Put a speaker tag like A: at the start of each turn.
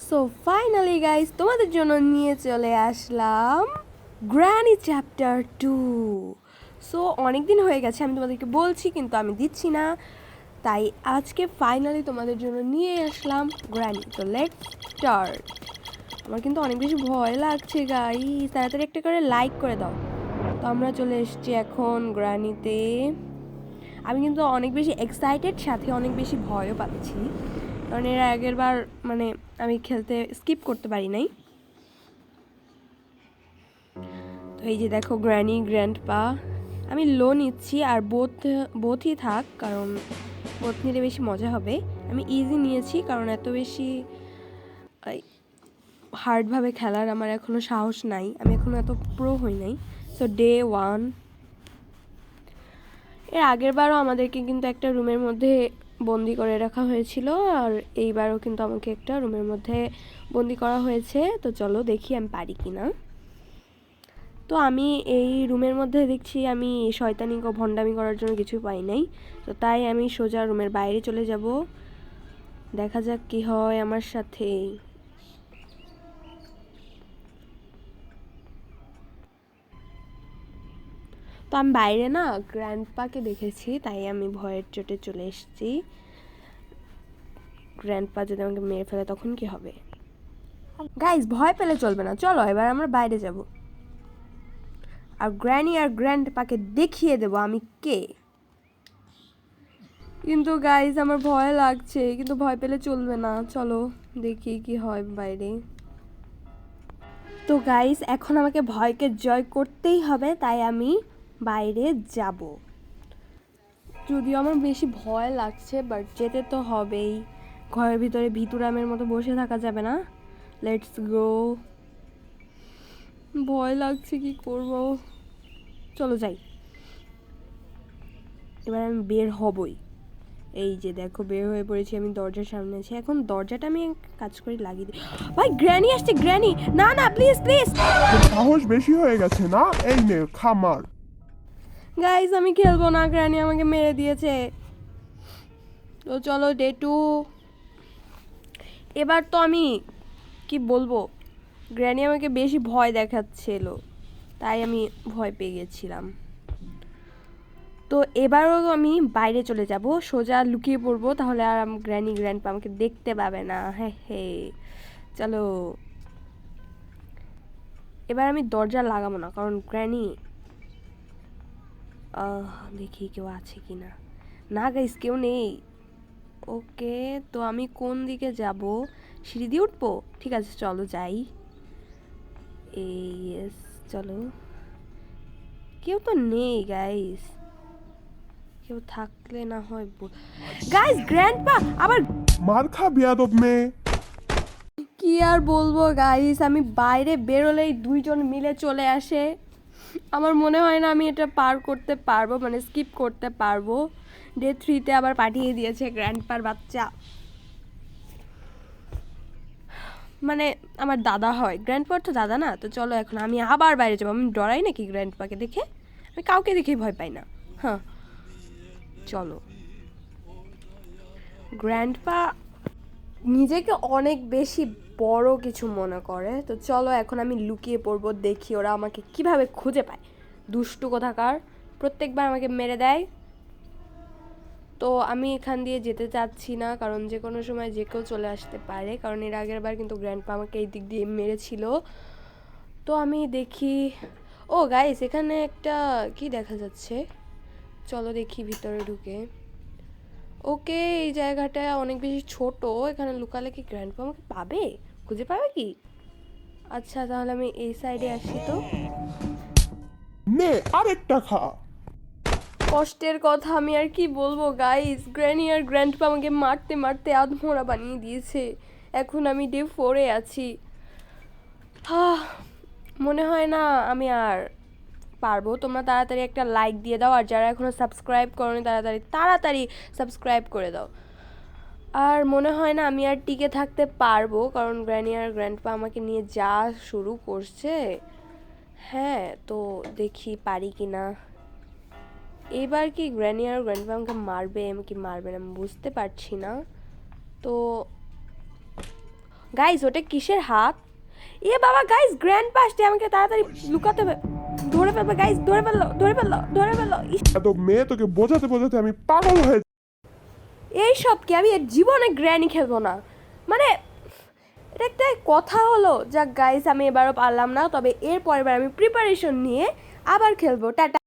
A: So finally guys তোমাদের জন্য নিয়ে চলে আসলাম গ্র্যানি চ্যাপ্টার 2। সো অনেক দিন হয়ে গেছে আমি তোমাদেরকে বলছি কিন্তু আমি দিচ্ছি না, তাই আজকে ফাইনালি তোমাদের জন্য নিয়ে আসলাম গ্র্যানি। তো লেটস স্টার্ট। আমার কিন্তু অনেক বেশি ভয় লাগছে গাইস, তাড়াতাড়ি একটা করে লাইক করে দাও। তো আমরা চলে এসেছি এখন গ্র্যানিতে। আমি কিন্তু অনেক বেশি এক্সাইটেড, সাথে অনেক বেশি ভয়ও পাচ্ছি, কারণ এর আগের বার মানে আমি খেলতে স্কিপ করতে পারি নাই। তো এই যে দেখো গ্র্যানি গ্র্যান্ডপা, আমি লো নিচ্ছি আর বোথই থাক, কারণ বোথ নিলে বেশি মজা হবে। আমি ইজি নিয়েছি কারণ এত বেশি হার্ডভাবে খেলার আমার এখনও সাহস নাই, আমি এখনও এত প্রো হই নাই। So day 1। এর আগের বারও আমাদেরকে কিন্তু একটা রুমের মধ্যে বন্দি করে রাখা হয়েছিল, আর এইবারও কিন্তু আমাকে একটা রুমের মধ্যে বন্দি করা হয়েছে। তো চলো দেখি আমি পারি কি না। তো আমি এই রুমের মধ্যে দেখছি আমি শয়তানি ও ভণ্ডামি করার জন্য কিছু পাই নাই, তো তাই আমি সোজা রুমের বাইরে চলে যাব। দেখা যাক কি হয় আমার সাথে। তো আমি বাইরে না গ্র্যান্ডপাকে দেখেছি, তাই আমি ভয়ের চোটে চলে এসেছি। গ্র্যান্ডপা যদি আমাকে মেরে ফেলে তখন কি হবে? গাইস ভয় পেলে চলবে না, চলো এবার আমরা বাইরে যাব আর গ্র্যানি আর গ্র্যান্ডপাকে দেখিয়ে দেব আমি কে। কিন্তু গাইস আমার ভয় লাগছে, কিন্তু ভয় পেলে চলবে না, চলো দেখি কি হয় বাইরে। তো গাইস এখন আমাকে ভয়কে জয় করতেই হবে, তাই আমি বাইরে যাব। যদিও আমার বেশি ভয় লাগছে, বাট যেতে তো হবেই। ঘরের ভিতরে ভিতুরামের মতো বসে থাকা যাবে না। Let's go. ভয় লাগছে, কি করব, চলো যাই। এবার আমি বের হবই। এই যে দেখো বের হয়ে পড়েছি, আমি দরজার সামনে আছি। এখন দরজাটা আমি কাজ করে লাগিয়ে দিই। ভাই গ্র্যানি আসছে, গ্র্যানি! না না প্লিজ প্লিজ।
B: সাহস বেশি হয়ে গেছে না? এই নে খামার।
A: গাইস আমি খেলবো না, গ্র্যানি আমাকে মেরে দিয়েছে। তো চলো ডে 2। এবার তো আমি কি বলবো, গ্র্যানি আমাকে বেশি ভয় দেখাচ্ছিল, তাই আমি ভয় পেয়ে গেছিলাম। তো এবারও আমি বাইরে চলে যাব, সোজা লুকিয়ে পড়বো, তাহলে আর গ্র্যানি গ্র্যান্ডপা আমাকে দেখতে পাবে না। হ্যাঁ হে, চলো। এবার আমি দরজা লাগাবো না, কারণ গ্র্যানি দেখি কেউ আছে কি না। না গাইস কেউ নেই। ওকে, তো আমি কোন দিকে যাব? সিঁড়ি দিয়ে উঠবো? ঠিক আছে চলো যাই। ইয়েস, চলো। কেউ তো নেই গাইস, কেউ থাকলে না হয় গাইস গ্র্যান্ডপা আবার।
B: মার খা বিয়াদব মেয়ে।
A: কি আর বলবো গাইস, আমি বাইরে বেরোলেই দুইজন মিলে চলে আসে। আমার মনে হয় না আমি এটা পার করতে পারবো, মানে স্কিপ করতে পারবো। ডে 3-তে আবার পাঠিয়ে দিয়েছে গ্র্যান্ডপার বাচ্চা, মানে আমার দাদা হয়। গ্র্যান্ডপার তো দাদা না। তো চলো এখন আমি আবার বাইরে যাবো। আমি ডরাই নাকি গ্র্যান্ডপাকে দেখে? আমি কাউকে দেখেই ভয় পাই না। হ্যাঁ চলো। গ্র্যান্ডপা নিজেকে অনেক বেশি বড় কিছু মনে করে। তো চলো এখন আমি লুকিয়ে পড়বো, দেখি ওরা আমাকে কিভাবে খুঁজে পায়। দুষ্টু কোথাকার, প্রত্যেকবার আমাকে মেরে দেয়। তো আমি এখান দিয়ে যেতে চাচ্ছি না, কারণ যে কোনো সময় যে কেউ চলে আসতে পারে, কারণ এর আগের বার কিন্তু গ্র্যান্ডপা আমাকে এই দিক দিয়ে মেরেছিল। তো আমি দেখি, ও গাইস এখানে একটা কি দেখা যাচ্ছে, চলো দেখি ভিতরে ঢুকে। ওকে, এই জায়গাটা অনেক বেশি ছোট, এখানে লুকালে কি গ্র্যান্ডপা আমাকে পাবে, খুঁজে পাবে কি? আচ্ছা তাহলে আমি এই সাইডে আসি। তো
B: নে আরেকটা খা।
A: কষ্টের কথা আমি আর কি বলবো গাইস, গ্র্যানি আর গ্র্যান্ডপা আমাকে মারতে মারতে আধমরা বানিয়ে দিয়েছে। এখন আমি ডে 4-এ আছি। মনে হয় না আমি আর পারবো। তোমরা তাড়াতাড়ি একটা লাইক দিয়ে দাও, আর যারা এখনও সাবস্ক্রাইব করোনি তাড়াতাড়ি তাড়াতাড়ি সাবস্ক্রাইব করে দাও। আর মনে হয় না আমি আর টিকে থাকতে পারবো, কারণ গ্র্যানি আর গ্র্যান্ডপা আমাকে নিয়ে যা শুরু করছে। হ্যাঁ তো দেখি পারি কি না। এবার কি গ্র্যানি আর গ্র্যান্ডপা আমাকে মারবে কি মারবে না আমি বুঝতে পারছি না। তো গাইস ওটা কিসের হাত? এ বাবা গাইস গ্র্যান্ড পাস্টে আমাকে তাড়াতাড়ি লুকাতে হবে। ধরে ফেলবে গাইস, ধরে ফেললো, ধরে ফেললো, ধরে ফেললো।
B: এত মেয়ে তোকে বোঝাতে বোঝাতে আমি পাগল হয়ে
A: এইসব কি, আমি এর জীবনে গ্র্যানি খেলবো না। মানে এটা একটা কথা হলো? যাক গাইস, আমি এবারও পারলাম না, তবে এর পরের বার আমি প্রিপারেশন নিয়ে আবার খেলবো। টাটা।